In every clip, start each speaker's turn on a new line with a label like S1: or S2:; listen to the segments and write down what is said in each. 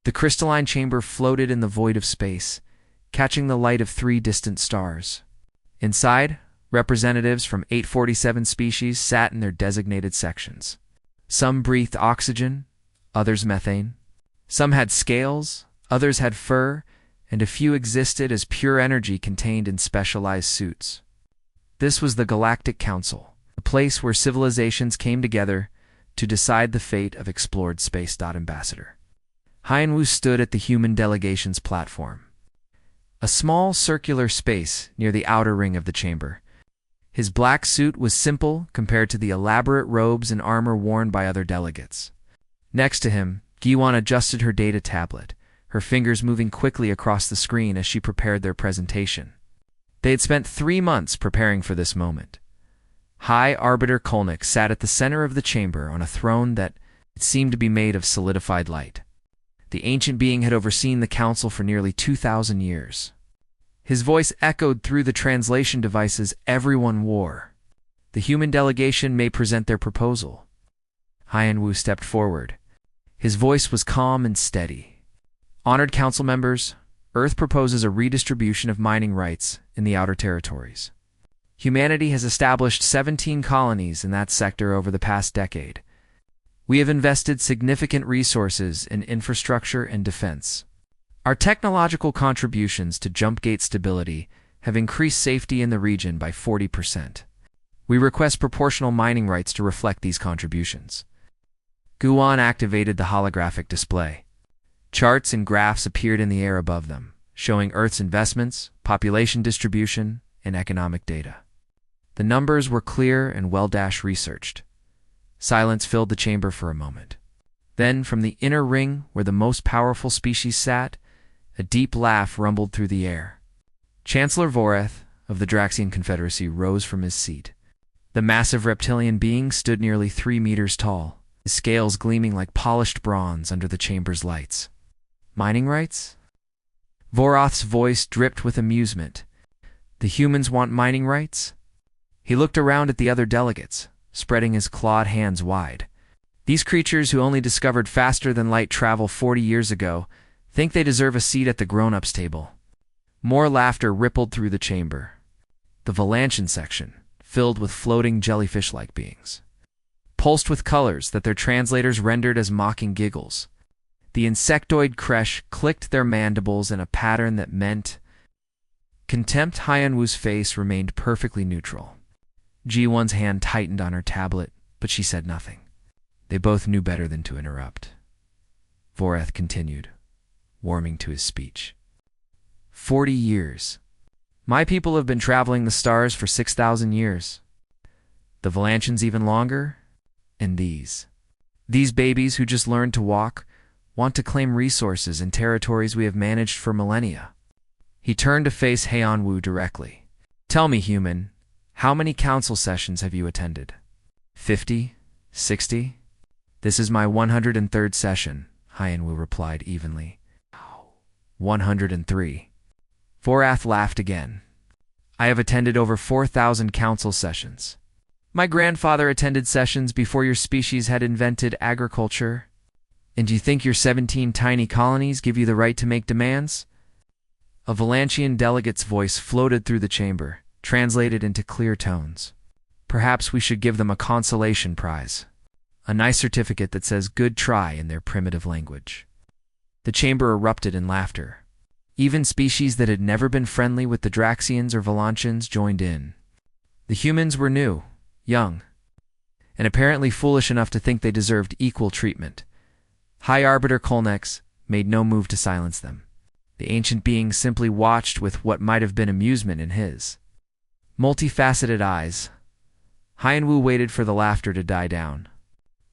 S1: The crystalline chamber floated in the void of space, catching the light of 3 distant stars. Inside, representatives from 847 species sat in their designated sections. Some breathed oxygen, others methane. Some had scales, others had fur, and a few existed as pure energy contained in specialized suits. This was the Galactic Council, a place where civilizations came together to decide the fate of explored space. Ambassador Haiyan-Wu stood at the human delegation's platform, a small circular space near the outer ring of the chamber. His black suit was simple compared to the elaborate robes and armor worn by other delegates. Next to him, Giwan adjusted her data tablet, her fingers moving quickly across the screen as she prepared their presentation. They had spent 3 months preparing for this moment. High Arbiter Kolnik sat at the center of the chamber on a throne that seemed to be made of solidified light. The ancient being had overseen the council for nearly 2,000 years. His voice echoed through the translation devices everyone wore. The human delegation may present their proposal. Haiyan-Wu stepped forward. His voice was calm and steady. Honored council members, Earth proposes a redistribution of mining rights in the outer territories. Humanity has established 17 colonies in that sector over the past decade. We have invested significant resources in infrastructure and defense. Our technological contributions to jump gate stability have increased safety in the region by 40%. We request proportional mining rights to reflect these contributions. Guan activated the holographic display. Charts and graphs appeared in the air above them, showing Earth's investments, population distribution, and economic data. The numbers were clear and well-researched. Silence filled the chamber for a moment. Then, from the inner ring where the most powerful species sat, a deep laugh rumbled through the air. Chancellor Voreth of the Draxian Confederacy rose from his seat. The massive reptilian being stood nearly 3 meters tall, his scales gleaming like polished bronze under the chamber's lights. Mining rights? Voreth's voice dripped with amusement. The humans want mining rights? He looked around at the other delegates, spreading his clawed hands wide. These creatures who only discovered faster-than-light travel 40 years ago think they deserve a seat at the grown-ups table. More laughter rippled through the chamber. The Valantian section, filled with floating jellyfish-like beings, pulsed with colors that their translators rendered as mocking giggles. The insectoid creche clicked their mandibles in a pattern that meant contempt. Haiyan-Wu's face remained perfectly neutral. Ji-Won's hand tightened on her tablet, but she said nothing. They both knew better than to interrupt. Voreth continued, warming to his speech. 40 years. My people have been traveling the stars for 6,000 years. The Valantians even longer. And these babies who just learned to walk want to claim resources in territories we have managed for millennia. He turned to face Haiyan-Wu directly. Tell me, human, how many council sessions have you attended? 50? 60? This is my 103rd session, Haiyan-Wu replied evenly. 103. Voreth laughed again. I have attended over 4,000 council sessions. My grandfather attended sessions before your species had invented agriculture. And do you think your 17 tiny colonies give you the right to make demands? A Valantian delegate's voice floated through the chamber, translated into clear tones. Perhaps we should give them a consolation prize. A nice certificate that says good try in their primitive language. The chamber erupted in laughter. Even species that had never been friendly with the Draxians or Valantians joined in. The humans were new, young, and apparently foolish enough to think they deserved equal treatment. High Arbiter Kolnex made no move to silence them. The ancient being simply watched with what might have been amusement in his multifaceted eyes. Haiyan-Wu waited for the laughter to die down.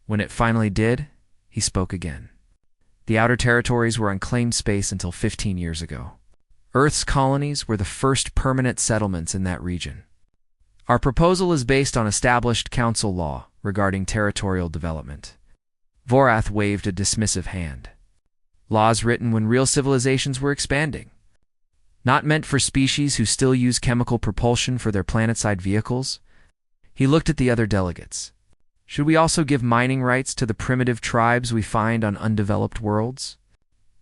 S1: When it finally did, he spoke again. The outer territories were unclaimed space until 15 years ago. Earth's colonies were the first permanent settlements in that region. Our proposal is based on established council law regarding territorial development. Voreth waved a dismissive hand. Laws written when real civilizations were expanding. Not meant for species who still use chemical propulsion for their planetside vehicles. He looked at the other delegates. Should we also give mining rights to the primitive tribes we find on undeveloped worlds?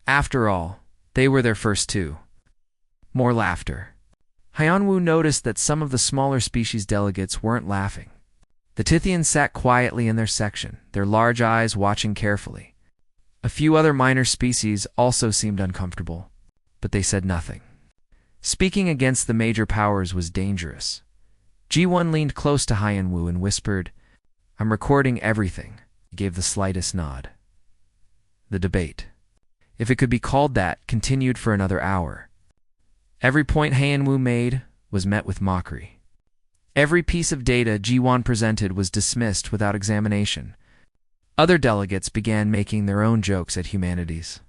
S1: After all, they were their first two. More laughter. Hyanwu noticed that some of the smaller species delegates weren't laughing. The Tithians sat quietly in their section, their large eyes watching carefully. A few other minor species also seemed uncomfortable, but they said nothing. Speaking against the major powers was dangerous. G1 leaned close to Hyanwu and whispered, "I'm recording everything." He gave the slightest nod. The debate, if it could be called that, continued for another hour. Every point Hyanwu made was met with mockery. Every piece of data G1 presented was dismissed without examination. Other delegates began making their own jokes at humanity's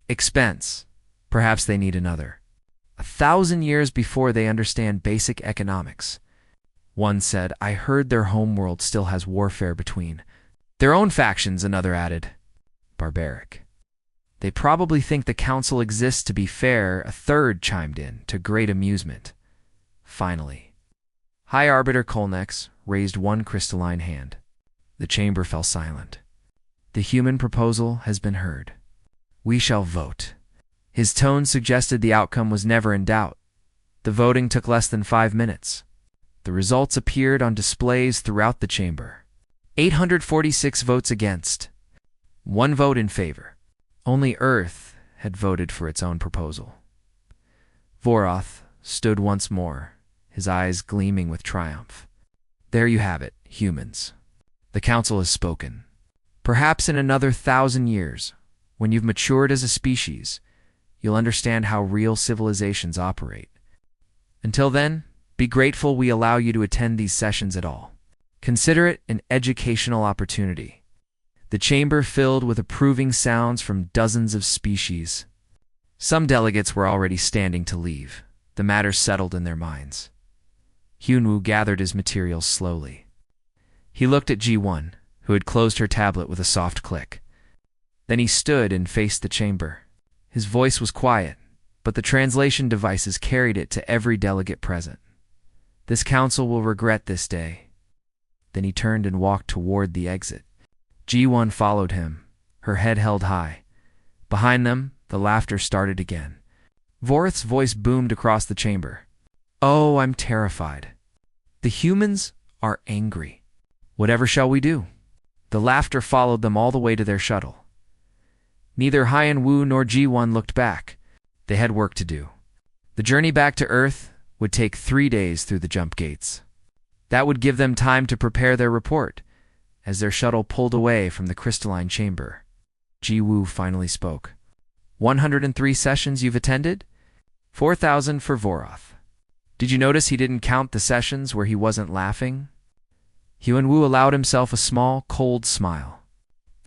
S1: expense. Perhaps they need another 1,000 years before they understand basic economics. One said, "I heard their homeworld still has warfare between their own factions," another added. "Barbaric. They probably think the council exists to be fair," a third chimed in, to great amusement. Finally, High Arbiter Kolnex raised one crystalline hand. The chamber fell silent. "The human proposal has been heard. We shall vote." His tone suggested the outcome was never in doubt. The voting took less than 5 minutes. The results appeared on displays throughout the chamber. 846 votes against, 1 vote in favor. Only Earth had voted for its own proposal. Voroth stood once more, his eyes gleaming with triumph. "There you have it, humans. The council has spoken. Perhaps in another 1,000 years, when you've matured as a species, you'll understand how real civilizations operate. Until then, be grateful we allow you to attend these sessions at all. Consider it an educational opportunity." The chamber filled with approving sounds from dozens of species. Some delegates were already standing to leave. The matter settled in their minds. Hyunwoo gathered his materials slowly. He looked at G1, who had closed her tablet with a soft click. Then he stood and faced the chamber. His voice was quiet, but the translation devices carried it to every delegate present. "This council will regret this day." Then he turned and walked toward the exit. G1 followed him, her head held high. Behind them, the laughter started again. Voroth's voice boomed across the chamber. "Oh, I'm terrified. The humans are angry. Whatever shall we do?" The laughter followed them all the way to their shuttle. Neither Hyanwu nor G1 looked back. They had work to do. The journey back to Earth would take 3 days through the jump gates. That would give them time to prepare their report. As their shuttle pulled away from the crystalline chamber, Ji-Woo finally spoke. 103 sessions you've attended? 4,000 for Voroth. Did you notice he didn't count the sessions where he wasn't laughing? Hyunwoo allowed himself a small, cold smile.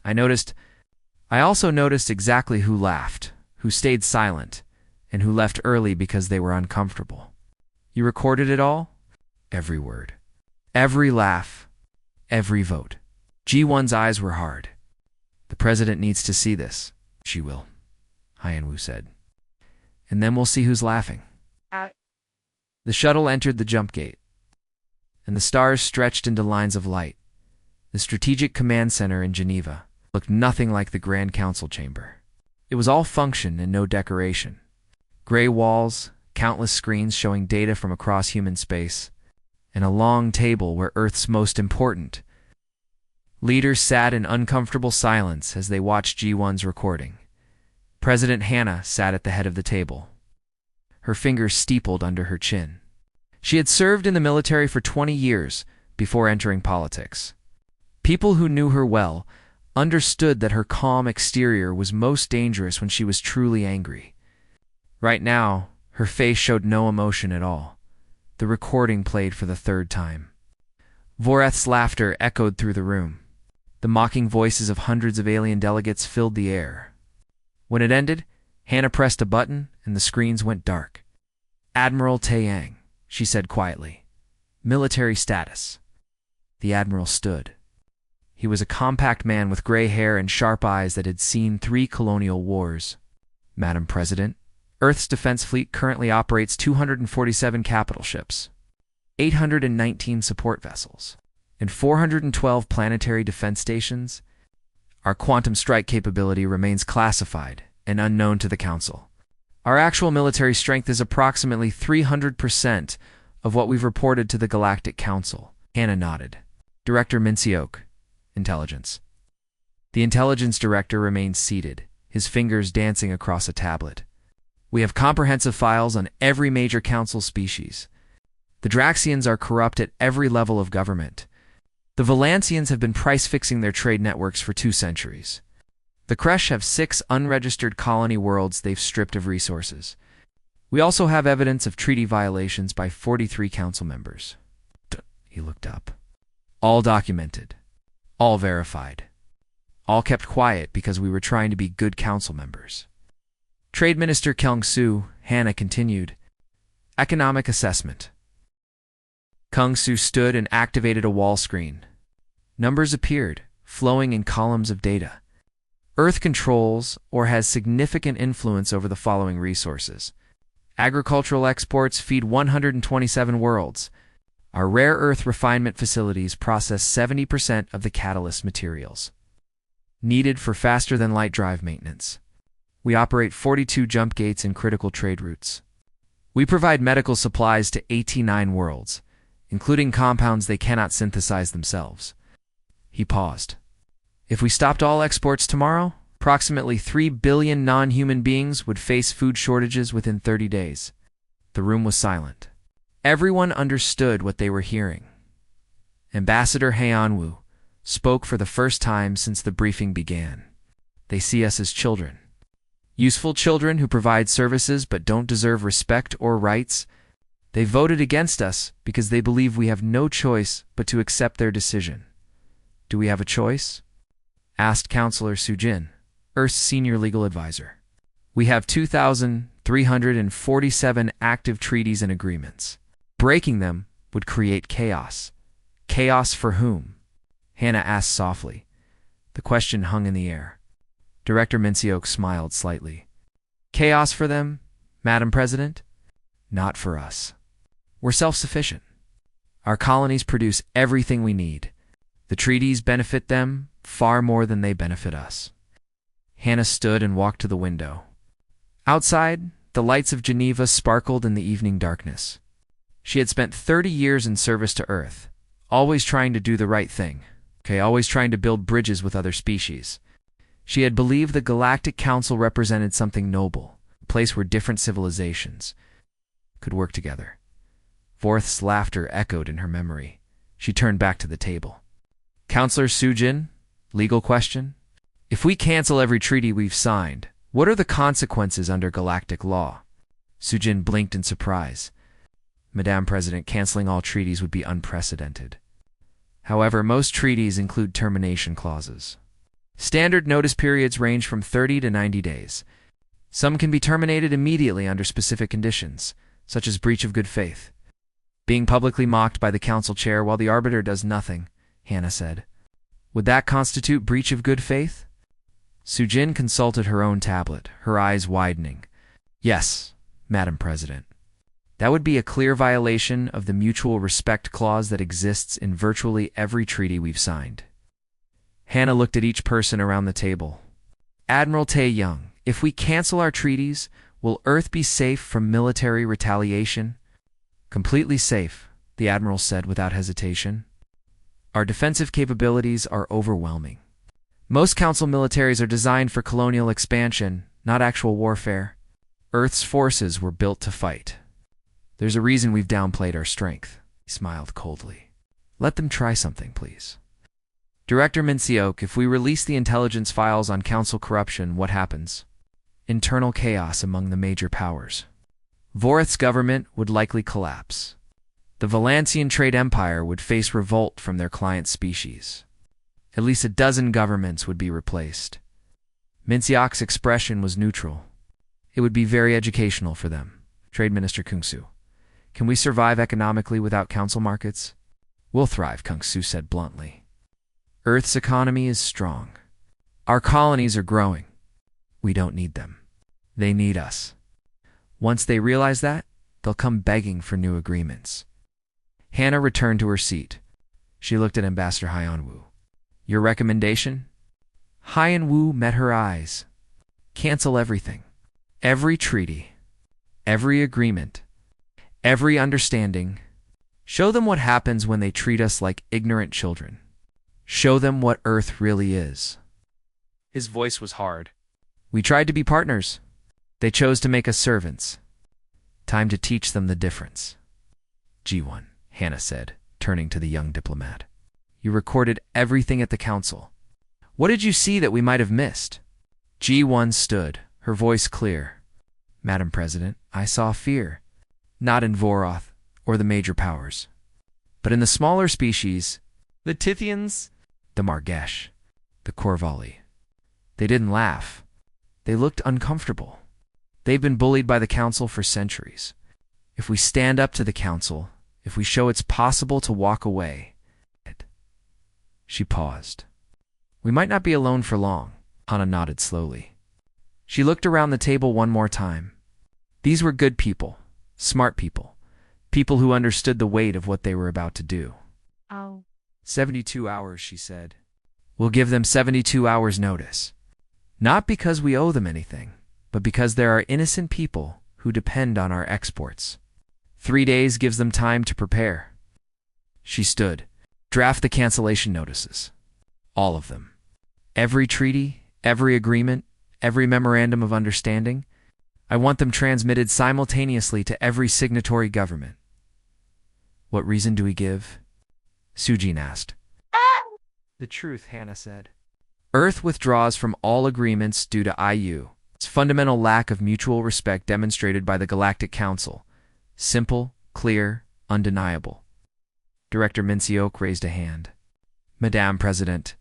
S1: I also noticed exactly who laughed, who stayed silent, and who left early because they were uncomfortable. You recorded it all? Every word. Every laugh. Every vote. G1's eyes were hard. "The president needs to see this." "She will," Hyanwoo said. "And then we'll see who's laughing." The shuttle entered the jump gate, and the stars stretched into lines of light. The Strategic Command Center in Geneva looked nothing like the Grand Council chamber. It was all function and no decoration. Gray walls, countless screens showing data from across human space, and a long table where Earth's most important. Leaders sat in uncomfortable silence as they watched G1's recording. President Hannah sat at the head of the table, her fingers steepled under her chin. She had served in the military for 20 years before entering politics. People who knew her well understood that her calm exterior was most dangerous when she was truly angry. Right now, her face showed no emotion at all. The recording played for the 3rd time. Voroth's laughter echoed through the room. The mocking voices of hundreds of alien delegates filled the air. When it ended, Hannah pressed a button and the screens went dark. "Admiral Taeyang," she said quietly. "Military status." The admiral stood. He was a compact man with gray hair and sharp eyes that had seen 3 colonial wars. "Madam President, Earth's defense fleet currently operates 247 capital ships, 819 support vessels, and 412 planetary defense stations. Our quantum strike capability remains classified and unknown to the Council. Our actual military strength is approximately 300% of what we've reported to the Galactic Council. Hannah nodded. Director Mincioke, Intelligence. The Intelligence Director remained seated, his fingers dancing across a tablet. We have comprehensive files on every major Council species. The Draxians are corrupt at every level of government. The Valancians have been price-fixing their trade networks for 2 centuries. The Kresh have 6 unregistered colony worlds they've stripped of resources. We also have evidence of treaty violations by 43 Council members. He looked up. All documented. All verified. All kept quiet because we were trying to be good Council members. Trade Minister Kyung-Soo, Hannah continued. Economic assessment. Kyung-Soo stood and activated a wall screen. Numbers appeared, flowing in columns of data. Earth controls or has significant influence over the following resources. Agricultural exports feed 127 worlds. Our rare earth refinement facilities process 70% of the catalyst materials needed for faster-than-light drive maintenance. We operate 42 jump gates and critical trade routes. We provide medical supplies to 89 worlds, including compounds they cannot synthesize themselves. He paused. If we stopped all exports tomorrow, approximately 3 billion non-human beings would face food shortages within 30 days. The room was silent. Everyone understood what they were hearing. Ambassador Haeonwoo spoke for the first time since the briefing began. They see us as children. Useful children who provide services but don't deserve respect or rights. They voted against us because they believe we have no choice but to accept their decision. Do we have a choice? Asked Counselor Sujin, Earth's senior legal advisor. We have 2,347 active treaties and agreements. Breaking them would create chaos. Chaos for whom? Hannah asked softly. The question hung in the air. Director Mincioke smiled slightly. Chaos for them, Madam President? Not for us. We're self-sufficient. Our colonies produce everything we need. The treaties benefit them far more than they benefit us. Hannah stood and walked to the window. Outside, the lights of Geneva sparkled in the evening darkness. She had spent 30 years in service to Earth, always trying to do the right thing, always trying to build bridges with other species. She had believed the Galactic Council represented something noble, a place where different civilizations could work together. Vorth's laughter echoed in her memory. She turned back to the table. Counselor Sujin, legal question. If we cancel every treaty we've signed, what are the consequences under galactic law? Sujin blinked in surprise. Madame President, canceling all treaties would be unprecedented. However, most treaties include termination clauses. Standard notice periods range from 30 to 90 days. Some can be terminated immediately under specific conditions, such as breach of good faith. Being publicly mocked by the council chair while the arbiter does nothing, Hannah said. Would that constitute breach of good faith? Sujin consulted her own tablet, her eyes widening. Yes, Madam President. That would be a clear violation of the mutual respect clause that exists in virtually every treaty we've signed. Hannah looked at each person around the table. Admiral Tae-young, if we cancel our treaties, will Earth be safe from military retaliation? Completely safe, the Admiral said without hesitation. Our defensive capabilities are overwhelming. Most Council militaries are designed for colonial expansion, not actual warfare. Earth's forces were built to fight. There's a reason we've downplayed our strength. He smiled coldly. Let them try something, please. Director Mincioke, if we release the intelligence files on Council corruption, what happens? Internal chaos among the major powers. Vorth's government would likely collapse. The Valancian trade empire would face revolt from their client species. At least a dozen governments would be replaced. Mincioke's expression was neutral. It would be very educational for them. Trade Minister Kyung-Soo. Can we survive economically without council markets? We'll thrive, Kyung-Soo said bluntly. Earth's economy is strong. Our colonies are growing. We don't need them. They need us. Once they realize that, they'll come begging for new agreements. Hannah returned to her seat. She looked at Ambassador Haeonwoo. Your recommendation? Haeonwoo met her eyes. Cancel everything. Every treaty. Every agreement. Every understanding. Show them what happens when they treat us like ignorant children. Show them what Earth really is. His voice was hard. We tried to be partners. They chose to make us servants. Time to teach them the difference. G1, Hannah said, turning to the young diplomat. You recorded everything at the council. What did you see that we might have missed? G1 stood, her voice clear. Madam President, I saw fear. Not in Voroth or the major powers, but in the smaller species, the Tithians, the Margesh, the Korvali. They didn't laugh. They looked uncomfortable. They've been bullied by the Council for centuries. If we stand up to the Council, if we show it's possible to walk away... She paused. We might not be alone for long, Hannah nodded slowly. She looked around the table one more time. These were good people, smart people, people who understood the weight of what they were about to do. 72 hours, she said. We'll give them 72 hours notice. Not because we owe them anything, but because there are innocent people who depend on our exports. 3 days gives them time to prepare. She stood. Draft the cancellation notices. All of them. Every treaty, every agreement, every memorandum of understanding. I want them transmitted simultaneously to every signatory government. What reason do we give? Sujin asked. The truth, Hannah said. Earth withdraws from all agreements due to IU. Its fundamental lack of mutual respect demonstrated by the Galactic Council. Simple, clear, undeniable. Director Minseok raised a hand. Madame President,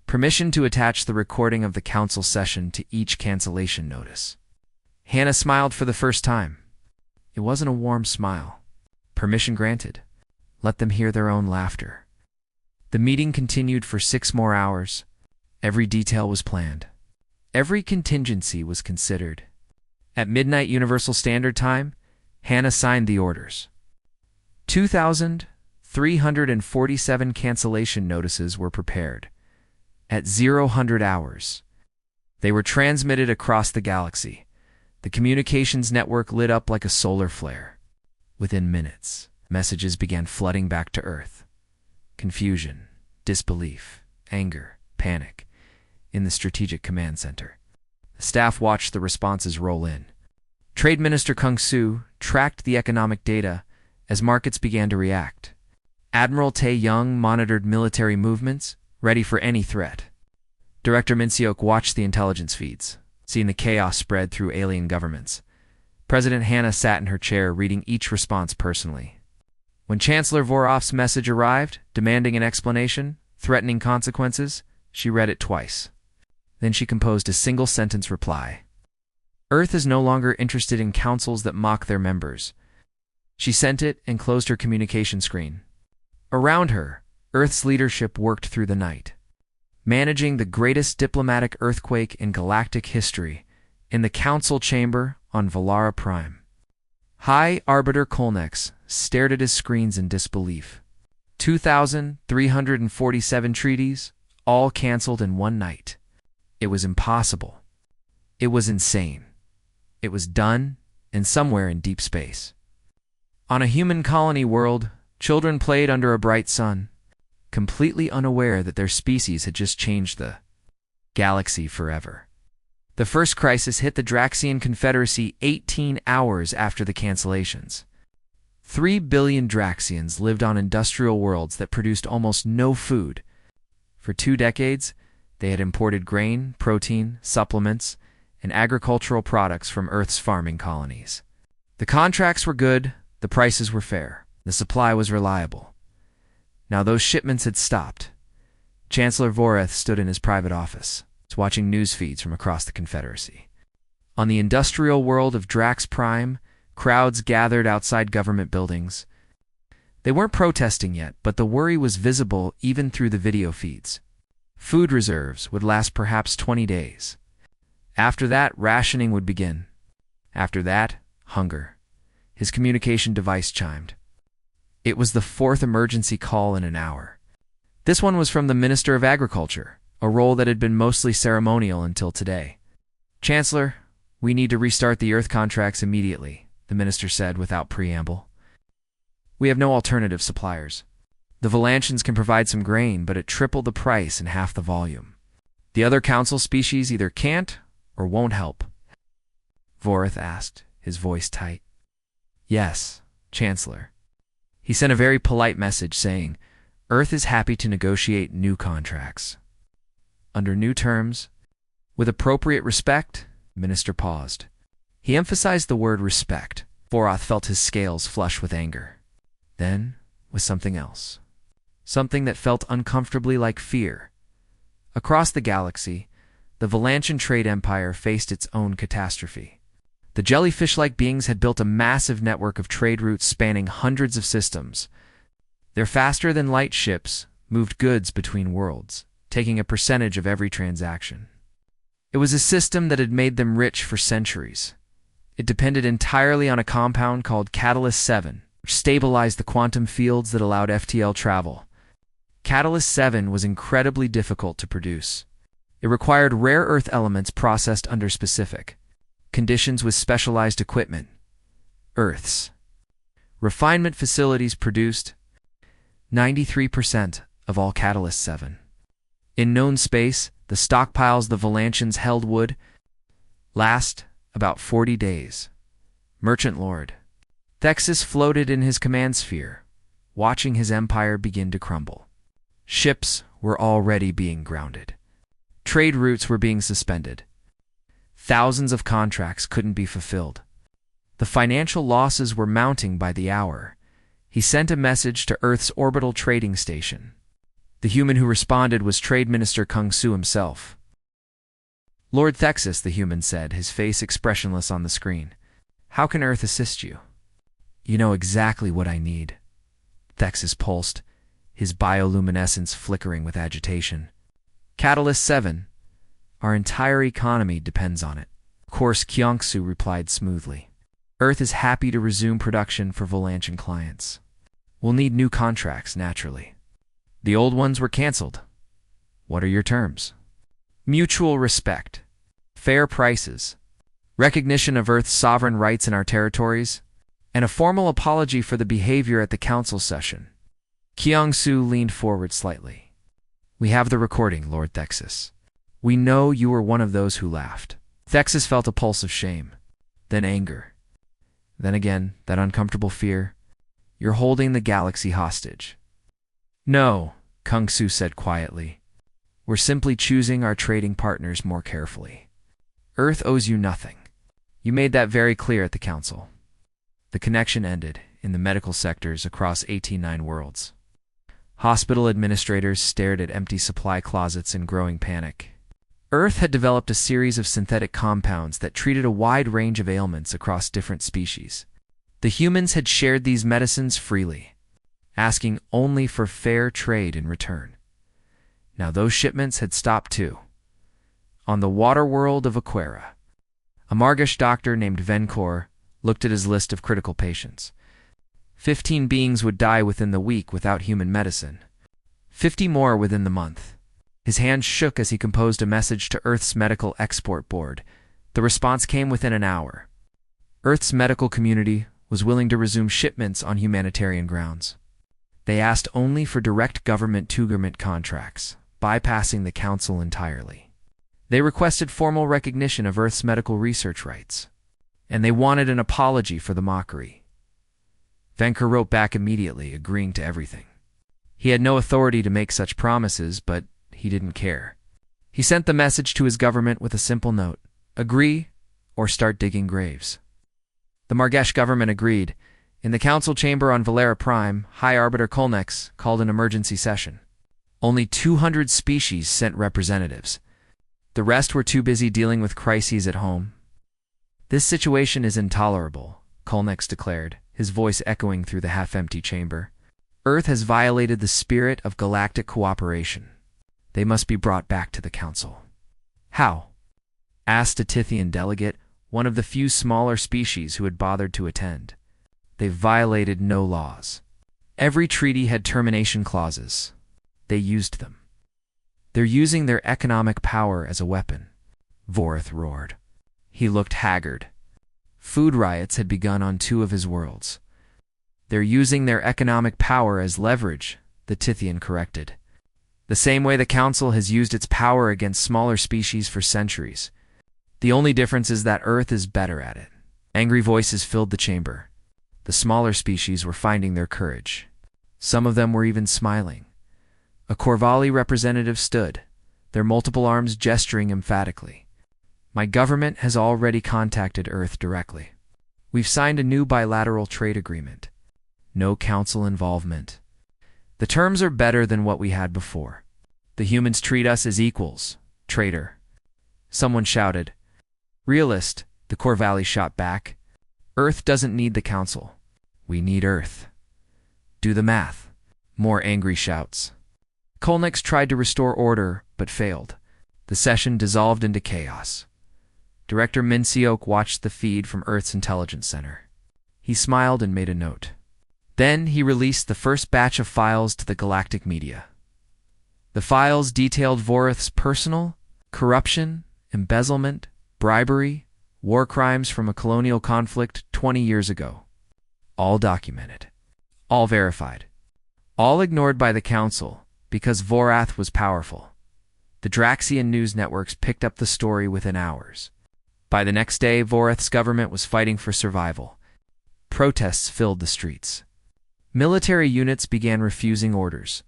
S1: permission to attach the recording of the council session to each cancellation notice. Hannah smiled for the first time. It wasn't a warm smile. Permission granted. Let them hear their own laughter. The meeting continued for 6 more hours. Every detail was planned. Every contingency was considered. At midnight Universal Standard Time, Hannah signed the orders. 2,347 cancellation notices were prepared. At 0000 hours, they were transmitted across the galaxy. The communications network lit up like a solar flare. Within minutes, messages began flooding back to Earth. Confusion, disbelief, anger, panic. In the Strategic Command Center, the staff watched the responses roll in. Trade Minister Kung Su tracked the economic data as markets began to react. Admiral Tae Young monitored military movements, ready for any threat. Director Minseok watched the intelligence feeds, seeing the chaos spread through alien governments. President Hannah sat in her chair reading each response personally. When Chancellor Voroff's message arrived, demanding an explanation, threatening consequences, she read it twice. Then she composed a single-sentence reply. Earth is no longer interested in councils that mock their members. She sent it and closed her communication screen. Around her, Earth's leadership worked through the night, managing the greatest diplomatic earthquake in galactic history in the council chamber on Valara Prime. High Arbiter Kolnex stared at his screens in disbelief. 2,347 treaties, all canceled in one night. It was impossible. It was insane. It was done, and somewhere in deep space. On a human colony world, children played under a bright sun, completely unaware that their species had just changed the galaxy forever. The first crisis hit the Draxian Confederacy 18 hours after the cancellations. 3 billion Draxians lived on industrial worlds that produced almost no food. For 2 decades, they had imported grain, protein, supplements, and agricultural products from Earth's farming colonies. The contracts were good, the prices were fair, the supply was reliable. Now those shipments had stopped. Chancellor Voreth stood in his private office, watching news feeds from across the Confederacy. On the industrial world of Drax Prime, crowds gathered outside government buildings. They weren't protesting yet, but the worry was visible even through the video feeds. Food reserves would last perhaps 20 days. After that, rationing would begin. After that, hunger. His communication device chimed. It was the 4th emergency call in an hour. This one was from the Minister of Agriculture, a role that had been mostly ceremonial until today. Chancellor, we need to restart the Earth contracts immediately, the minister said without preamble. We have no alternative suppliers. The Valantians can provide some grain, but at triple the price and half the volume. The other council species either can't or won't help. Vorith asked, his voice tight. Yes, Chancellor. He sent a very polite message saying, Earth is happy to negotiate new contracts. Under new terms, with appropriate respect, the minister paused. He emphasized the word respect. Vorith felt his scales flush with anger. Then, with something else. Something that felt uncomfortably like fear. Across the galaxy, the Valantian trade empire faced its own catastrophe. The jellyfish-like beings had built a massive network of trade routes spanning hundreds of systems. Their faster-than-light ships moved goods between worlds, taking a percentage of every transaction. It was a system that had made them rich for centuries. It depended entirely on a compound called Catalyst 7, which stabilized the quantum fields that allowed FTL travel. Catalyst 7 was incredibly difficult to produce. It required rare earth elements processed under specific conditions with specialized equipment. Earth's refinement facilities produced 93% of all Catalyst 7. In known space, the stockpiles the Valantians held would last about 40 days. Merchant Lord Thexus floated in his command sphere, watching his empire begin to crumble. Ships were already being grounded. Trade routes were being suspended. Thousands of contracts couldn't be fulfilled. The financial losses were mounting by the hour. He sent a message to Earth's orbital trading station. The human who responded was Trade Minister Kung Su himself. Lord Thexus, the human said, his face expressionless on the screen. How can Earth assist you? You know exactly what I need. Thexus pulsed, his bioluminescence flickering with agitation. Catalyst 7. Our entire economy depends on it. Of course, Kyongsu replied smoothly. Earth is happy to resume production for Valantian clients. We'll need new contracts, naturally. The old ones were canceled. What are your terms? Mutual respect. Fair prices. Recognition of Earth's sovereign rights in our territories. And a formal apology for the behavior at the council session. Kyongsu leaned forward slightly. We have the recording, Lord Thexus. We know you were one of those who laughed. Thexus felt a pulse of shame, then anger. Then again, that uncomfortable fear. You're holding the galaxy hostage. No, Kung Su said quietly. We're simply choosing our trading partners more carefully. Earth owes you nothing. You made that very clear at the council. The connection ended in the medical sectors across 89 worlds. Hospital administrators stared at empty supply closets in growing panic. Earth had developed a series of synthetic compounds that treated a wide range of ailments across different species. The humans had shared these medicines freely, asking only for fair trade in return. Now those shipments had stopped too. On the water world of Aquera, a Margish doctor named Venkor looked at his list of critical patients. 15 beings would die within the week without human medicine. 50 more within the month. His hand shook as he composed a message to Earth's Medical Export Board. The response came within an hour. Earth's medical community was willing to resume shipments on humanitarian grounds. They asked only for direct government-to-government contracts, bypassing the council entirely. They requested formal recognition of Earth's medical research rights. And they wanted an apology for the mockery. Venkor wrote back immediately, agreeing to everything. He had no authority to make such promises, but he didn't care. He sent the message to his government with a simple note: agree or start digging graves. The Margesh government agreed. In the council chamber on Valera Prime, High Arbiter Kolnex called an emergency session. Only 200 species sent representatives. The rest were too busy dealing with crises at home. This situation is intolerable, Kolnex declared, his voice echoing through the half-empty chamber. Earth has violated the spirit of galactic cooperation. They must be brought back to the council. How? Asked a Tithian delegate, one of the few smaller species who had bothered to attend. They violated no laws. Every treaty had termination clauses. They used them. They're using their economic power as a weapon. Vorith roared. He looked haggard. Food riots had begun on 2 of his worlds. "They're using their economic power as leverage," the Tithian corrected. "The same way the Council has used its power against smaller species for centuries. The only difference is that Earth is better at it." Angry voices filled the chamber. The smaller species were finding their courage. Some of them were even smiling. A Corvalli representative stood, their multiple arms gesturing emphatically. "My government has already contacted Earth directly. We've signed a new bilateral trade agreement. No Council involvement. The terms are better than what we had before. The humans treat us as equals, traitor." Someone shouted. "Realist," the Corvalli shot back. "Earth doesn't need the Council. We need Earth. Do the math." More angry shouts. Kolniks tried to restore order, but failed. The session dissolved into chaos. Director Minsiok watched the feed from Earth's intelligence center. He smiled and made a note. Then he released the first batch of files to the galactic media. The files detailed Vorith's personal, corruption, embezzlement, bribery, war crimes from a colonial conflict 20 years ago. All documented. All verified. All ignored by the Council because Vorath was powerful. The Draxian news networks picked up the story within hours. By the next day, Vorath's government was fighting for survival. Protests filled the streets. Military units began refusing orders.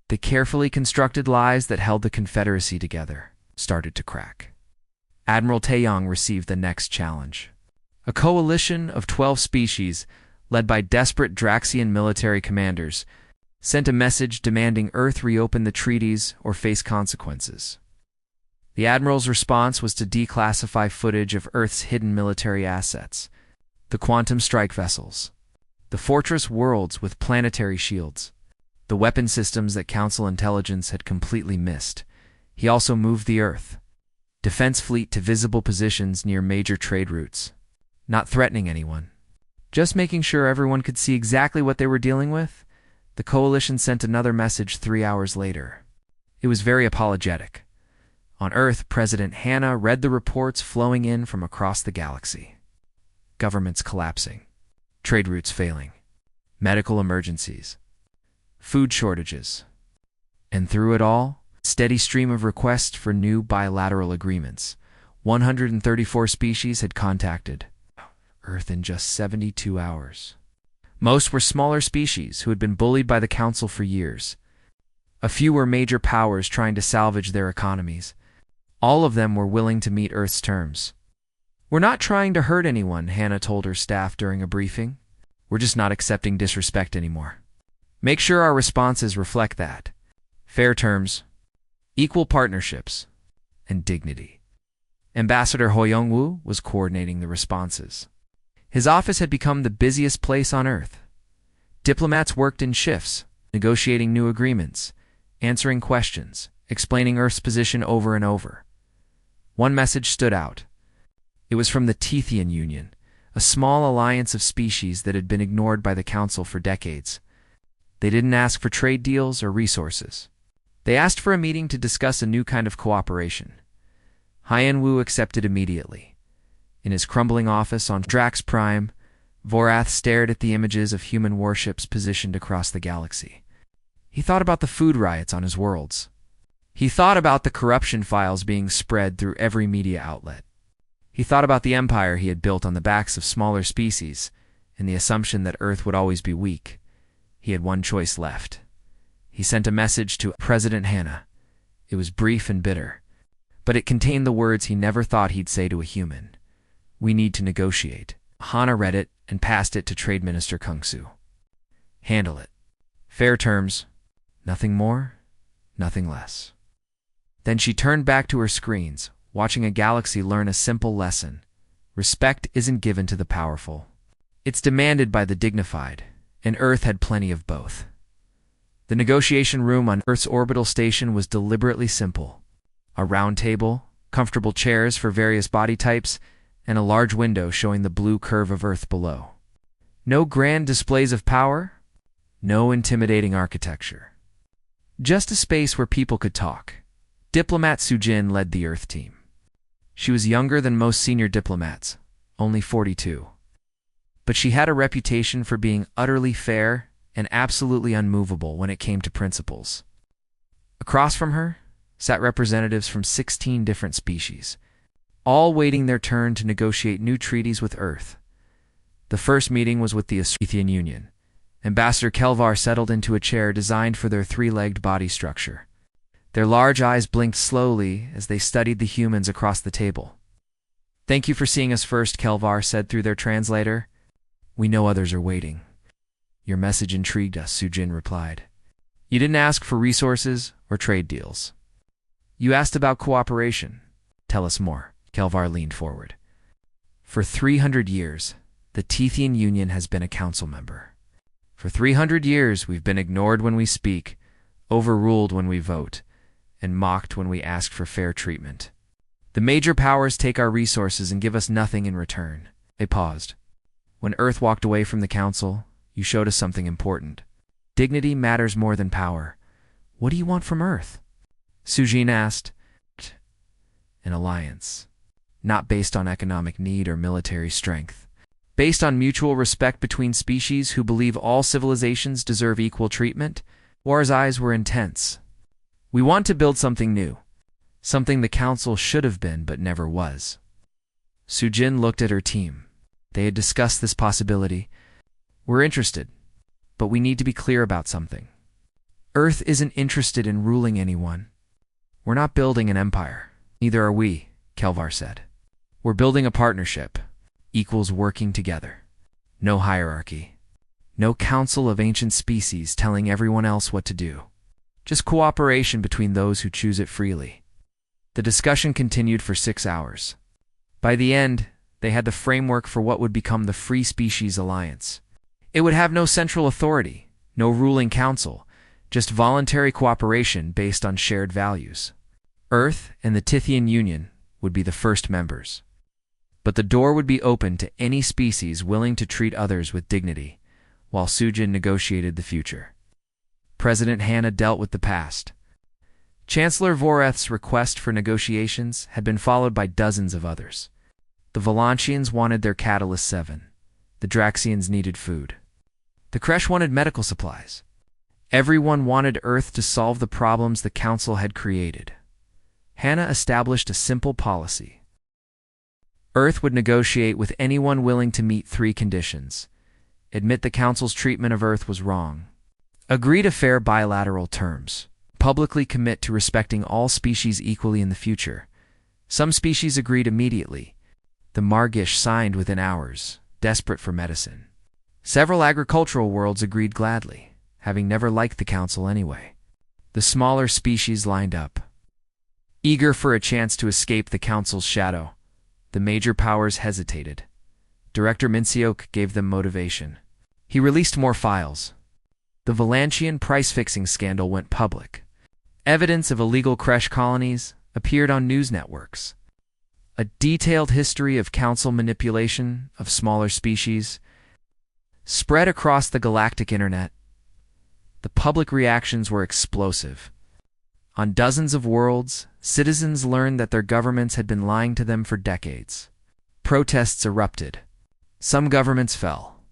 S1: The carefully constructed lies that held the Confederacy together started to crack. Admiral Taeyong received the next challenge. A coalition of 12 species, led by desperate Draxian military commanders, sent a message demanding Earth reopen the treaties or face consequences. The Admiral's response was to declassify footage of Earth's hidden military assets, the quantum strike vessels, the fortress worlds with planetary shields, the weapon systems that Council intelligence had completely missed. He also moved the Earth defense fleet to visible positions near major trade routes, not threatening anyone, just making sure everyone could see exactly what they were dealing with. The coalition sent another message 3 hours later. It was very apologetic. On Earth, President Hanna read the reports flowing in from across the galaxy. Governments collapsing, trade routes failing, medical emergencies, food shortages. And through it all, steady stream of requests for new bilateral agreements. 134 species had contacted Earth in just 72 hours. Most were smaller species who had been bullied by the Council for years. A few were major powers trying to salvage their economies. All of them were willing to meet Earth's terms. "We're not trying to hurt anyone," Hannah told her staff during a briefing. "We're just not accepting disrespect anymore. Make sure our responses reflect that. Fair terms, equal partnerships, and dignity." Ambassador Hoyong-woo was coordinating the responses. His office had become the busiest place on Earth. Diplomats worked in shifts, negotiating new agreements, answering questions, explaining Earth's position over and over. One message stood out. It was from the Tithian Union, a small alliance of species that had been ignored by the Council for decades. They didn't ask for trade deals or resources. They asked for a meeting to discuss a new kind of cooperation. Hyen-woo accepted immediately. In his crumbling office on Drax Prime, Vorath stared at the images of human warships positioned across the galaxy. He thought about the food riots on his worlds. He thought about the corruption files being spread through every media outlet. He thought about the empire he had built on the backs of smaller species and the assumption that Earth would always be weak. He had one choice left. He sent a message to President Hanna. It was brief and bitter, but it contained the words he never thought he'd say to a human. "We need to negotiate." Hanna read it and passed it to Trade Minister Kung-soo. "Handle it. Fair terms. Nothing more, nothing less." Then she turned back to her screens, watching a galaxy learn a simple lesson. Respect isn't given to the powerful. It's demanded by the dignified, and Earth had plenty of both. The negotiation room on Earth's orbital station was deliberately simple. A round table, comfortable chairs for various body types, and a large window showing the blue curve of Earth below. No grand displays of power, no intimidating architecture. Just a space where people could talk. Diplomat Sujin led the Earth team. She was younger than most senior diplomats, only 42. But she had a reputation for being utterly fair and absolutely unmovable when it came to principles. Across from her sat representatives from 16 different species, all waiting their turn to negotiate new treaties with Earth. The first meeting was with the Athenian Union. Ambassador Kelvar settled into a chair designed for their three-legged body structure. Their large eyes blinked slowly as they studied the humans across the table. "Thank you for seeing us first," Kelvar said through their translator. "We know others are waiting." "Your message intrigued us," Sujin replied. "You didn't ask for resources or trade deals. You asked about cooperation. Tell us more." Kelvar leaned forward. "For 300 years, the Tethian Union has been a council member. For 300 years, we've been ignored when we speak, overruled when we vote, and mocked when we ask for fair treatment. The major powers take our resources and give us nothing in return." They paused. "When Earth walked away from the council, you showed us something important. Dignity matters more than power. What do you want from Earth?" Sujin asked. "An alliance. Not based on economic need or military strength. Based on mutual respect between species who believe all civilizations deserve equal treatment." War's eyes were intense. "We want to build something new. Something the council should have been but never was." Sujin looked at her team. They had discussed this possibility. "We're interested, but we need to be clear about something. Earth isn't interested in ruling anyone. We're not building an empire." "Neither are we," Kelvar said. "We're building a partnership, equals working together. No hierarchy. No council of ancient species telling everyone else what to do. Just cooperation between those who choose it freely." The discussion continued for 6 hours. By the end, they had the framework for what would become the Free Species Alliance. It would have no central authority, no ruling council, just voluntary cooperation based on shared values. Earth and the Tethian Union would be the first members. But the door would be open to any species willing to treat others with dignity, while Sujin negotiated the future. President Hanna dealt with the past. Chancellor Voreth's request for negotiations had been followed by dozens of others. The Volantians wanted their Catalyst 7. The Draxians needed food. The Kresh wanted medical supplies. Everyone wanted Earth to solve the problems the Council had created. Hanna established a simple policy. Earth would negotiate with anyone willing to meet 3 conditions. Admit the Council's treatment of Earth was wrong. Agree to fair bilateral terms. Publicly commit to respecting all species equally in the future. Some species agreed immediately. The Margish signed within hours, desperate for medicine. Several agricultural worlds agreed gladly, having never liked the Council anyway. The smaller species lined up, eager for a chance to escape the Council's shadow. The major powers hesitated. Director Minsiok gave them motivation. He released more files. The Volantian price-fixing scandal went public. Evidence of illegal Kresh colonies appeared on news networks. A detailed history of council manipulation of smaller species spread across the galactic internet. The public reactions were explosive. On dozens of worlds, citizens learned that their governments had been lying to them for decades. Protests erupted. Some governments fell.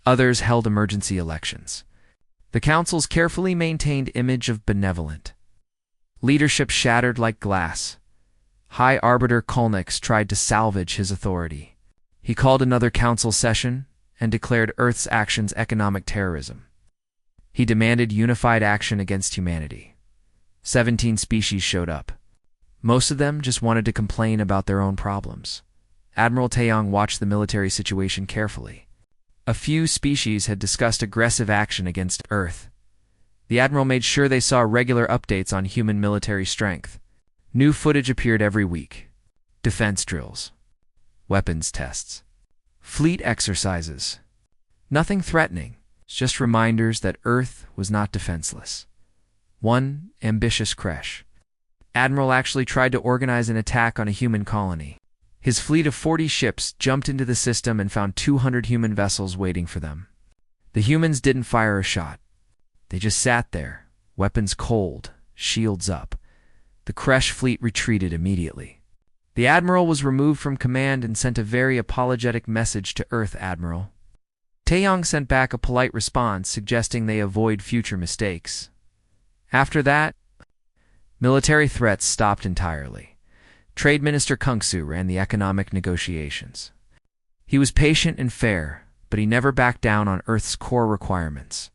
S1: Others held emergency elections. The Council's carefully maintained image of benevolent leadership shattered like glass. High Arbiter Kolnix tried to salvage his authority. He called another council session and declared Earth's actions economic terrorism. He demanded unified action against humanity. 17 species showed up. Most of them just wanted to complain about their own problems. Admiral Taeyong watched the military situation carefully. A few species had discussed aggressive action against Earth. The Admiral made sure they saw regular updates on human military strength. New footage appeared every week. Defense drills. Weapons tests. Fleet exercises. Nothing threatening, just reminders that Earth was not defenseless. One ambitious Kresh Admiral actually tried to organize an attack on a human colony. His fleet of 40 ships jumped into the system and found 200 human vessels waiting for them. The humans didn't fire a shot. They just sat there, weapons cold, shields up. The Kresh fleet retreated immediately. The admiral was removed from command and sent a very apologetic message to Earth Admiral. Taeyong sent back a polite response suggesting they avoid future mistakes. After that, military threats stopped entirely. Trade Minister Kungsu ran the economic negotiations. He was patient and fair, but he never backed down on Earth's core requirements.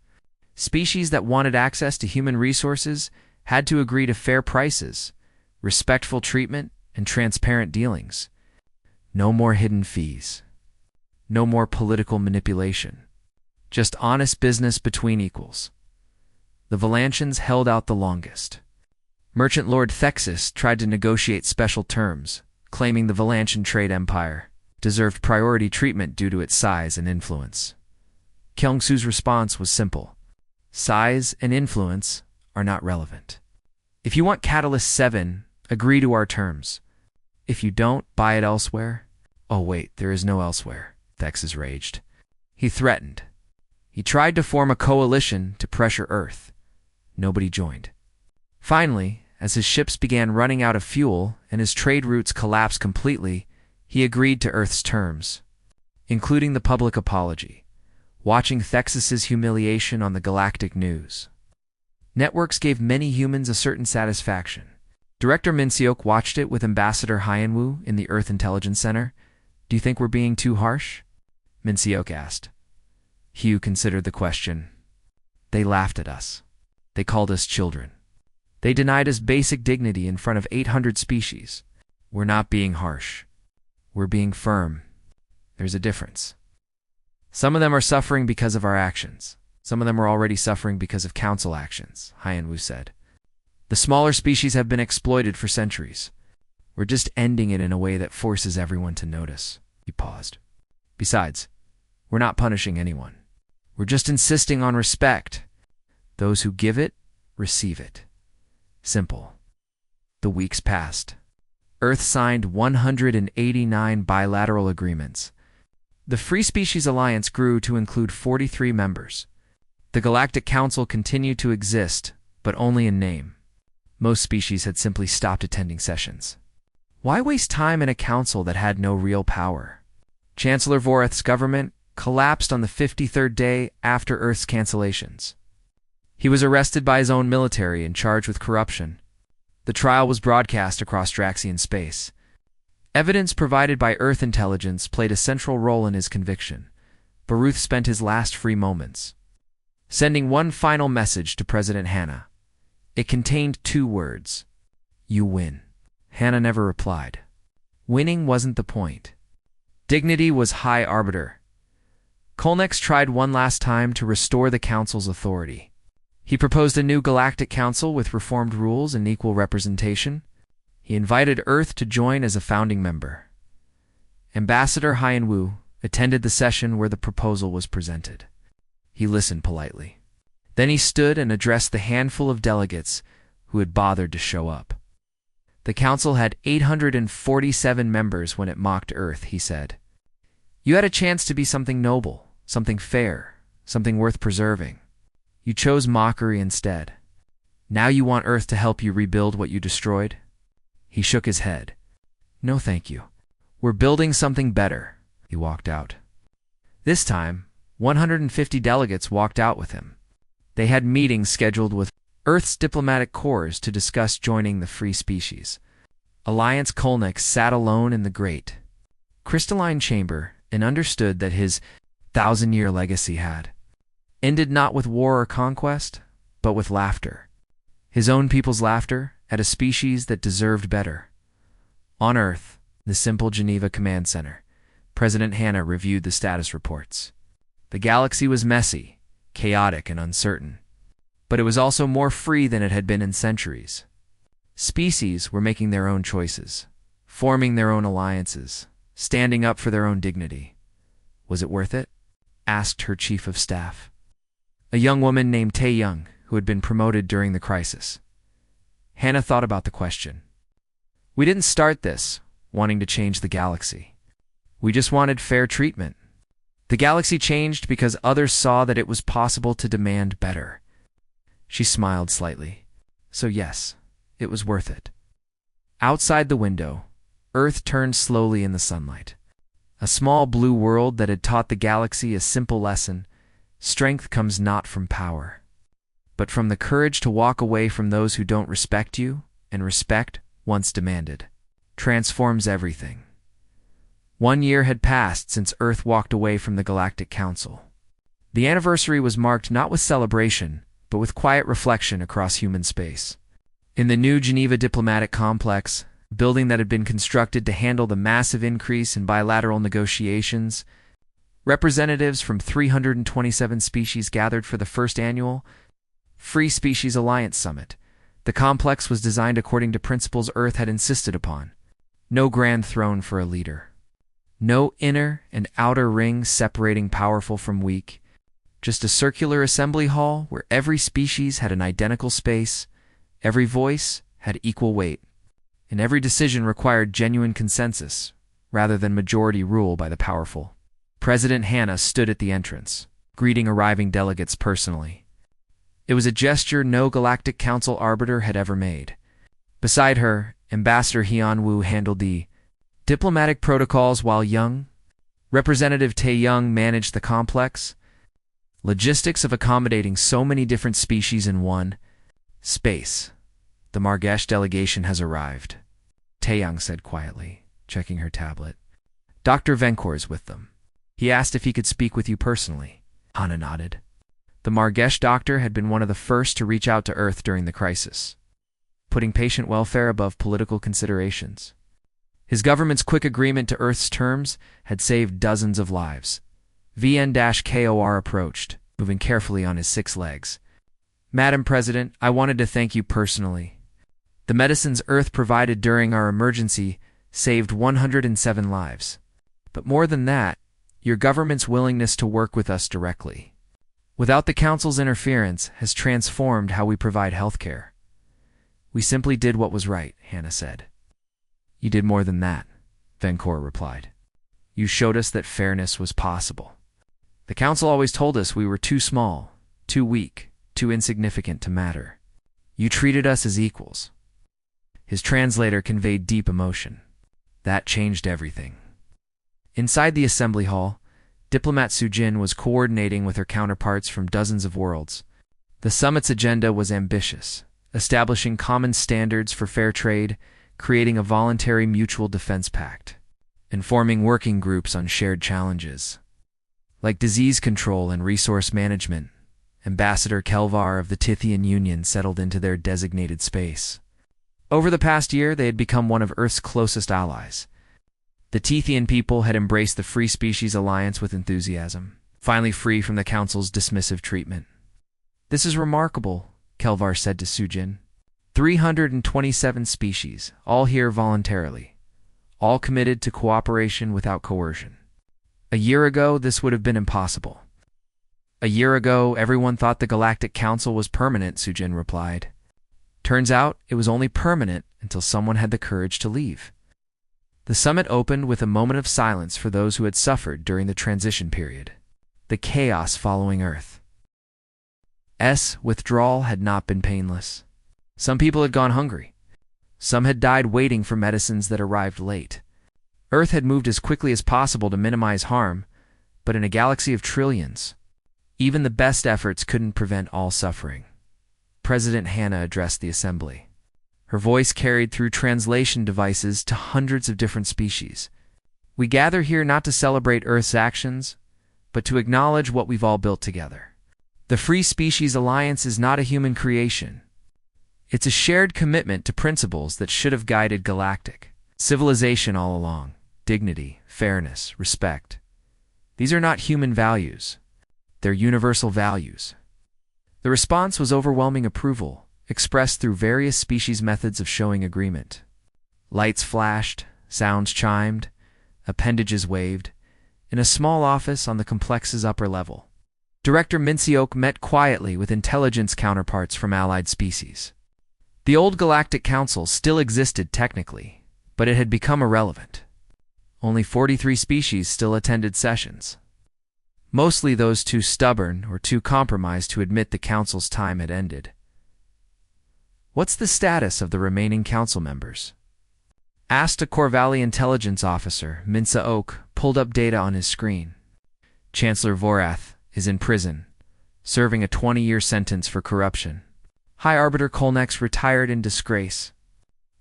S1: Species that wanted access to human resources had to agree to fair prices, respectful treatment, and transparent dealings. No more hidden fees. No more political manipulation. Just honest business between equals. The Valantians held out the longest. Merchant Lord Thexus tried to negotiate special terms, claiming the Valantian trade empire deserved priority treatment due to its size and influence. Kyungsu's response was simple. Size and influence are not relevant. If you want Catalyst 7, agree to our terms. If you don't, buy it elsewhere. Oh wait, there is no elsewhere, Thexus raged. He threatened. He tried to form a coalition to pressure Earth. Nobody joined. Finally, as his ships began running out of fuel and his trade routes collapsed completely, he agreed to Earth's terms, including the public apology, watching Thexus's humiliation on the galactic news. Networks gave many humans a certain satisfaction. Director Minseok watched it with Ambassador Hyenwoo in the Earth Intelligence Center. Do you think we're being too harsh? Minseok asked. Hugh considered the question. They laughed at us. They called us children. They denied us basic dignity in front of 800 species. We're not being harsh. We're being firm. There's a difference. Some of them are suffering because of our actions. Some of them are already suffering because of council actions, Hyenwoo said. The smaller species have been exploited for centuries. We're just ending it in a way that forces everyone to notice. He paused. Besides, we're not punishing anyone. We're just insisting on respect. Those who give it, receive it. Simple. The weeks passed. Earth signed 189 bilateral agreements. The Free Species Alliance grew to include 43 members. The Galactic Council continued to exist, but only in name. Most species had simply stopped attending sessions. Why waste time in a council that had no real power? Chancellor Voreth's government collapsed on the 53rd day after Earth's cancellations. He was arrested by his own military and charged with corruption. The trial was broadcast across Draxian space. Evidence provided by Earth intelligence played a central role in his conviction. Baruth spent his last free moments sending one final message to President Hannah. It contained 2 words. You win. Hannah never replied. Winning wasn't the point. Dignity was high arbiter. Kolnex tried one last time to restore the Council's authority. He proposed a new Galactic Council with reformed rules and equal representation. He invited Earth to join as a founding member. Ambassador Hyenwoo attended the session where the proposal was presented. He listened politely. Then he stood and addressed the handful of delegates who had bothered to show up. The council had 847 members when it mocked Earth, he said. You had a chance to be something noble, something fair, something worth preserving. You chose mockery instead. Now you want Earth to help you rebuild what you destroyed? He shook his head. No, thank you. We're building something better. He walked out. This time, 150 delegates walked out with him. They had meetings scheduled with Earth's diplomatic corps to discuss joining the free species. Alliance Kolnex sat alone in the great crystalline chamber and understood that his 1,000-year legacy had ended not with war or conquest, but with laughter. His own people's laughter at a species that deserved better. On Earth, the simple Geneva Command Center, President Hannah reviewed the status reports. The galaxy was messy, chaotic, and uncertain, but it was also more free than it had been in centuries. Species were making their own choices, forming their own alliances, standing up for their own dignity. Was it worth it? Asked her chief of staff, a young woman named Taeyong, who had been promoted during the crisis. Hannah thought about the question. We didn't start this wanting to change the galaxy. We just wanted fair treatment. The galaxy changed because others saw that it was possible to demand better. She smiled slightly. So yes, it was worth it. Outside the window, Earth turned slowly in the sunlight. A small blue world that had taught the galaxy a simple lesson: strength comes not from power, but from the courage to walk away from those who don't respect you, and respect, once demanded, transforms everything. 1 year had passed since Earth walked away from the Galactic Council. The anniversary was marked not with celebration, but with quiet reflection across human space. In the new Geneva Diplomatic Complex, a building that had been constructed to handle the massive increase in bilateral negotiations, representatives from 327 species gathered for the first annual Free Species Alliance Summit. The complex was designed according to principles Earth had insisted upon. No grand throne for a leader. No inner and outer ring separating powerful from weak. Just a circular assembly hall where every species had an identical space, every voice had equal weight, and every decision required genuine consensus rather than majority rule by the powerful. President Hannah stood at the entrance, greeting arriving delegates personally. It was a gesture no Galactic Council arbiter had ever made. Beside her, Ambassador Hyun Woo handled the diplomatic protocols while Representative Tae Young managed the complex logistics of accommodating so many different species in one space. The Margesh delegation has arrived, Tae Young said quietly, checking her tablet. Dr. Venkor is with them. He asked if he could speak with you personally. Hana nodded. The Margesh doctor had been one of the first to reach out to Earth during the crisis, putting patient welfare above political considerations. His government's quick agreement to Earth's terms had saved dozens of lives. VN-KOR approached, moving carefully on his 6 legs. Madam President, I wanted to thank you personally. The medicines Earth provided during our emergency saved 107 lives. But more than that, your government's willingness to work with us directly, without the Council's interference, has transformed how we provide healthcare. We simply did what was right, Hannah said. You did more than that, Venkor replied. You showed us that fairness was possible. The Council always told us we were too small, too weak, too insignificant to matter. You treated us as equals. His translator conveyed deep emotion. That changed everything. Inside the assembly hall, Diplomat Sujin was coordinating with her counterparts from dozens of worlds. The summit's agenda was ambitious, establishing common standards for fair trade, creating a voluntary mutual defense pact, and forming working groups on shared challenges, like disease control and resource management. Ambassador Kelvar of the Tithian Union settled into their designated space. Over the past year, they had become one of Earth's closest allies. The Tithian people had embraced the Free Species Alliance with enthusiasm, finally free from the Council's dismissive treatment. This is remarkable, Kelvar said to Sujin. 327 species, all here voluntarily, all committed to cooperation without coercion. A year ago, this would have been impossible. A year ago, everyone thought the Galactic Council was permanent, Sujin replied. Turns out, it was only permanent until someone had the courage to leave. The summit opened with a moment of silence for those who had suffered during the transition period, the chaos following Earth's withdrawal had not been painless. Some people had gone hungry. Some had died waiting for medicines that arrived late. Earth had moved as quickly as possible to minimize harm, but in a galaxy of trillions, even the best efforts couldn't prevent all suffering. President Hannah addressed the assembly. Her voice carried through translation devices to hundreds of different species. We gather here not to celebrate Earth's actions, but to acknowledge what we've all built together. The Free Species Alliance is not a human creation. It's a shared commitment to principles that should have guided galactic civilization all along. Dignity, fairness, respect. These are not human values. They're universal values. The response was overwhelming approval, expressed through various species methods of showing agreement. Lights flashed, sounds chimed, appendages waved, in a small office on the complex's upper level. Director Minseok met quietly with intelligence counterparts from allied species. The old Galactic Council still existed technically, but it had become irrelevant. Only 43 species still attended sessions. Mostly those too stubborn or too compromised to admit the Council's time had ended. What's the status of the remaining Council members? Asked a Corvalli intelligence officer, Minsa Oak pulled up data on his screen. Chancellor Vorath is in prison, serving a 20-year sentence for corruption. High Arbiter Kolnex retired in disgrace.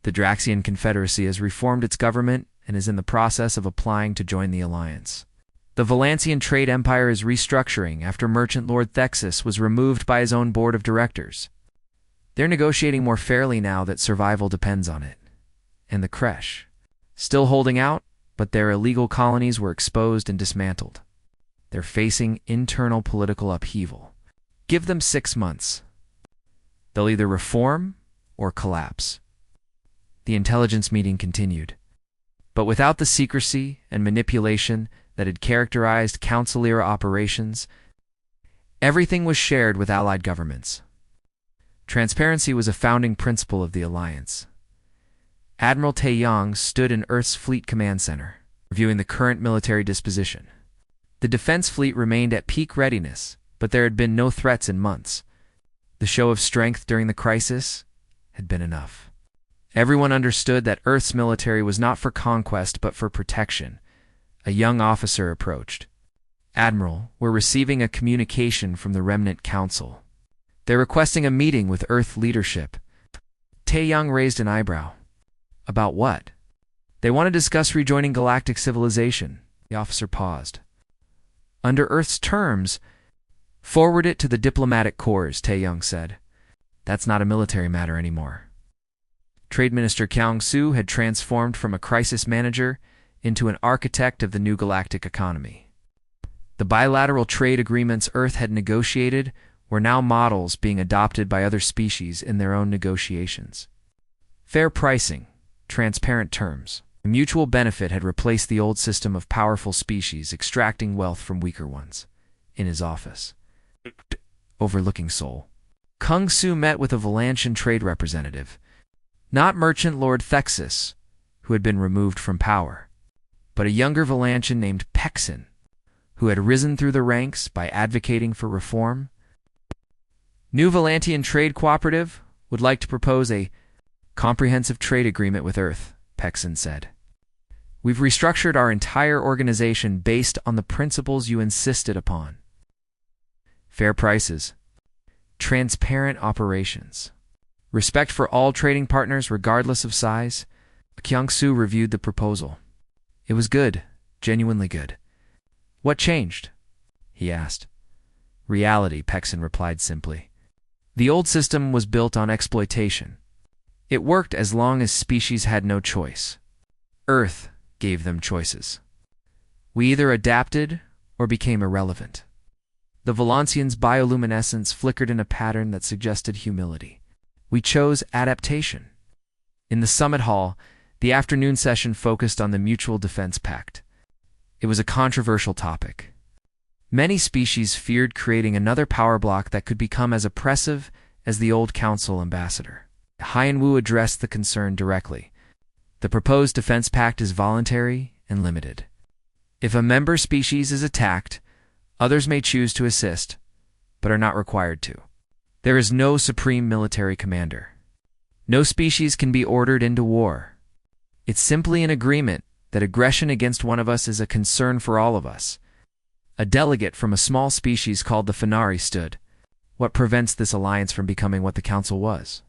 S1: The Draxian Confederacy has reformed its government and is in the process of applying to join the alliance. The Valancian trade empire is restructuring after Merchant Lord Thexus was removed by his own board of directors. They're negotiating more fairly now that survival depends on it. And the Kresh, still holding out, but their illegal colonies were exposed and dismantled. They're facing internal political upheaval. Give them 6 months. They'll either reform or collapse. The intelligence meeting continued, but without the secrecy and manipulation that had characterized Council-era operations, everything was shared with allied governments. Transparency was a founding principle of the alliance. Admiral Taeyong stood in Earth's Fleet Command Center, reviewing the current military disposition. The defense fleet remained at peak readiness, but there had been no threats in months. The show of strength during the crisis had been enough. Everyone understood that Earth's military was not for conquest but for protection. A young officer approached. Admiral, we're receiving a communication from the Remnant Council. They're requesting a meeting with Earth leadership. Taeyong raised an eyebrow. About what? They want to discuss rejoining galactic civilization. The officer paused. Under Earth's terms, forward it to the diplomatic corps, Taeyong said. That's not a military matter anymore. Trade Minister Kyung Soo had transformed from a crisis manager into an architect of the new galactic economy. The bilateral trade agreements Earth had negotiated were now models being adopted by other species in their own negotiations. Fair pricing, transparent terms, and mutual benefit had replaced the old system of powerful species extracting wealth from weaker ones. In his office, overlooking Seoul, Kung Su met with a Valancian trade representative, not Merchant Lord Thexus, who had been removed from power, but a younger Valancian named Pexin, who had risen through the ranks by advocating for reform. New Valantian Trade Cooperative would like to propose a comprehensive trade agreement with Earth, Pexin said. We've restructured our entire organization based on the principles you insisted upon. Fair prices, transparent operations, respect for all trading partners regardless of size. Kyung-soo reviewed the proposal. It was good, genuinely good. What changed? He asked. Reality, Pexin replied simply. The old system was built on exploitation. It worked as long as species had no choice. Earth gave them choices. We either adapted or became irrelevant. The Valancians' bioluminescence flickered in a pattern that suggested humility. We chose adaptation. In the summit hall, the afternoon session focused on the Mutual Defense Pact. It was a controversial topic. Many species feared creating another power block that could become as oppressive as the old Council ambassador. Hyen-woo addressed the concern directly. The proposed defense pact is voluntary and limited. If a member species is attacked, others may choose to assist, but are not required to. There is no supreme military commander. No species can be ordered into war. It's simply an agreement that aggression against one of us is a concern for all of us. A delegate from a small species called the Fenari stood. What prevents this alliance from becoming what the Council was?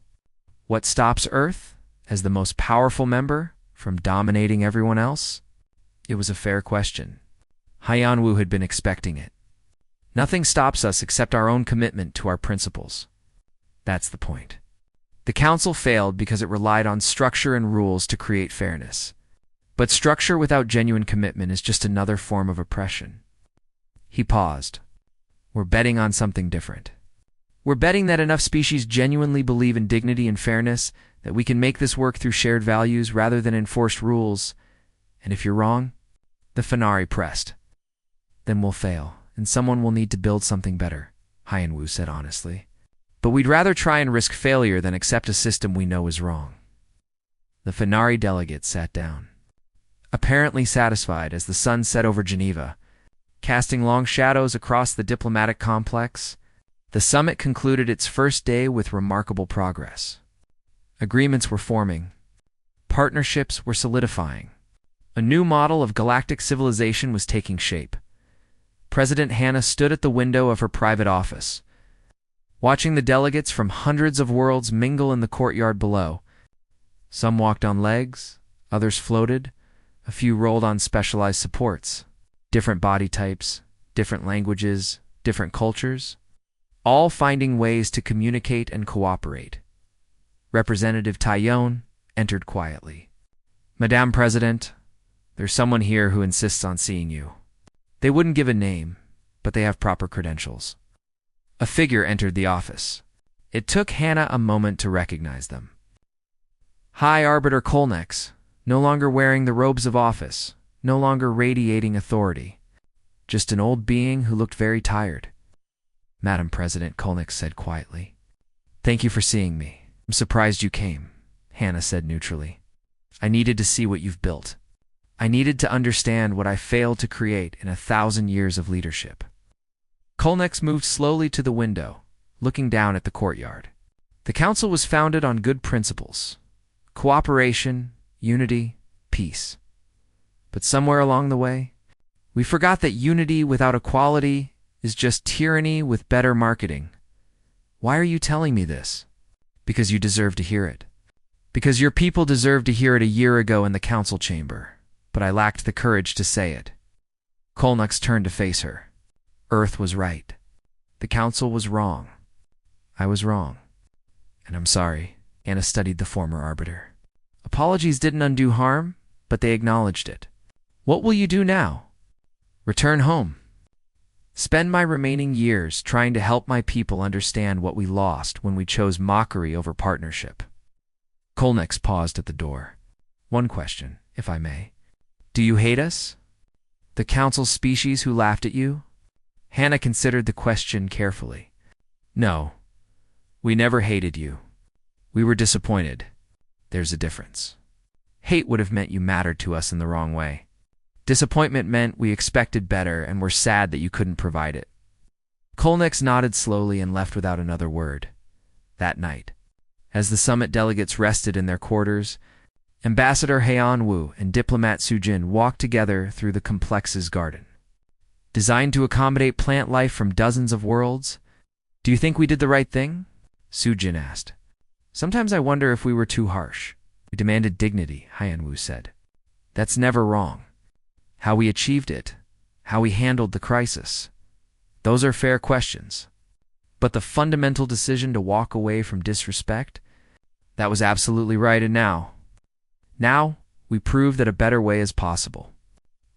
S1: What stops Earth, as the most powerful member, from dominating everyone else? It was a fair question. Hyen-woo had been expecting it. Nothing stops us except our own commitment to our principles. That's the point. The Council failed because it relied on structure and rules to create fairness. But structure without genuine commitment is just another form of oppression. He paused. We're betting on something different. We're betting that enough species genuinely believe in dignity and fairness that we can make this work through shared values rather than enforced rules. And if you're wrong, the Fenari pressed. Then we'll fail, and someone will need to build something better, Hyen-woo said honestly. But we'd rather try and risk failure than accept a system we know is wrong. The Fenari delegate sat down, apparently satisfied as the sun set over Geneva, casting long shadows across the diplomatic complex. The summit concluded its first day with remarkable progress. Agreements were forming, Partnerships were solidifying. A new model of galactic civilization was taking shape. President Hannah stood at the window of her private office, watching the delegates from hundreds of worlds mingle in the courtyard below. Some walked on legs, others floated, a few rolled on specialized supports. Different body types, different languages, different cultures, all finding ways to communicate and cooperate. Representative Tyone entered quietly. "Madame President, there's someone here who insists on seeing you." They wouldn't give a name, but they have proper credentials. A figure entered the office. It took Hannah a moment to recognize them. High Arbiter Kolnex, no longer wearing the robes of office, no longer radiating authority. Just an old being who looked very tired. "Madam President," Kolnex said quietly. "Thank you for seeing me. I'm surprised you came," Hannah said neutrally. "I needed to see what you've built. I needed to understand what I failed to create in 1,000 years of leadership." Kolnex moved slowly to the window, looking down at the courtyard. The council was founded on good principles: cooperation, unity, peace. But somewhere along the way, we forgot that unity without equality is just tyranny with better marketing. Why are you telling me this? Because you deserve to hear it. Because your people deserved to hear it a year ago in the council chamber, but I lacked the courage to say it. Kolnex turned to face her. Earth was right. The council was wrong. I was wrong. And I'm sorry. Anna studied the former arbiter. Apologies didn't undo harm, but they acknowledged it. What will you do now? Return home. Spend my remaining years trying to help my people understand what we lost when we chose mockery over partnership. Kolnex paused at the door. One question, if I may. Do you hate us? The council species who laughed at you? Hannah considered the question carefully. No, we never hated you. We were disappointed. There's a difference. Hate would have meant you mattered to us in the wrong way. Disappointment meant we expected better and were sad that you couldn't provide it. Kolnex nodded slowly and left without another word. That night, as the summit delegates rested in their quarters, Ambassador Heian Wu and Diplomat Sujin walked together through the complex's garden. Designed to accommodate plant life from dozens of worlds, do you think we did the right thing? Sujin asked. Sometimes I wonder if we were too harsh. We demanded dignity, Heian Wu said. That's never wrong. How we achieved it, how we handled the crisis, those are fair questions. But the fundamental decision to walk away from disrespect, that was absolutely right. And now, we prove that a better way is possible.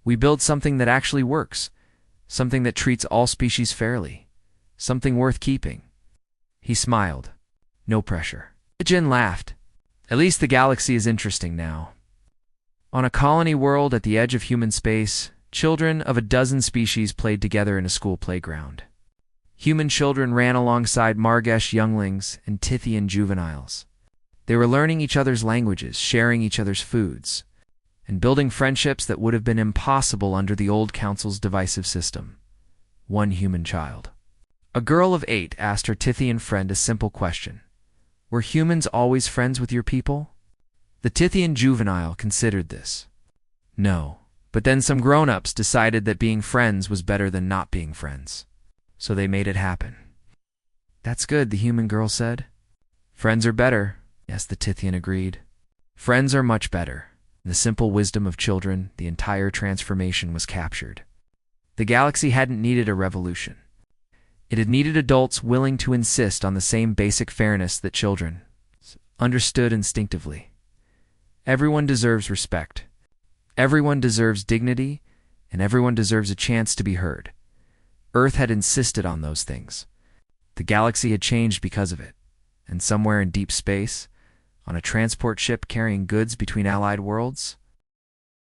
S1: We build something that actually works, something that treats all species fairly, something worth keeping. He smiled. No pressure. Jin laughed. At least the galaxy is interesting now. On a colony world at the edge of human space, children of a dozen species played together in a school playground. Human children ran alongside Margesh younglings and Tithian juveniles. They were learning each other's languages, sharing each other's foods, and building friendships that would have been impossible under the old council's divisive system. One human child. A girl of 8 asked her Tithian friend a simple question. Were humans always friends with your people? The Tithian juvenile considered this. No, but then some grown-ups decided that being friends was better than not being friends. So they made it happen. That's good, the human girl said. Friends are better. Yes, the Tithian agreed. Friends are much better. In the simple wisdom of children, the entire transformation was captured. The galaxy hadn't needed a revolution. It had needed adults willing to insist on the same basic fairness that children understood instinctively. Everyone deserves respect. Everyone deserves dignity, and everyone deserves a chance to be heard. Earth had insisted on those things. The galaxy had changed because of it, and somewhere in deep space, on a transport ship carrying goods between allied worlds,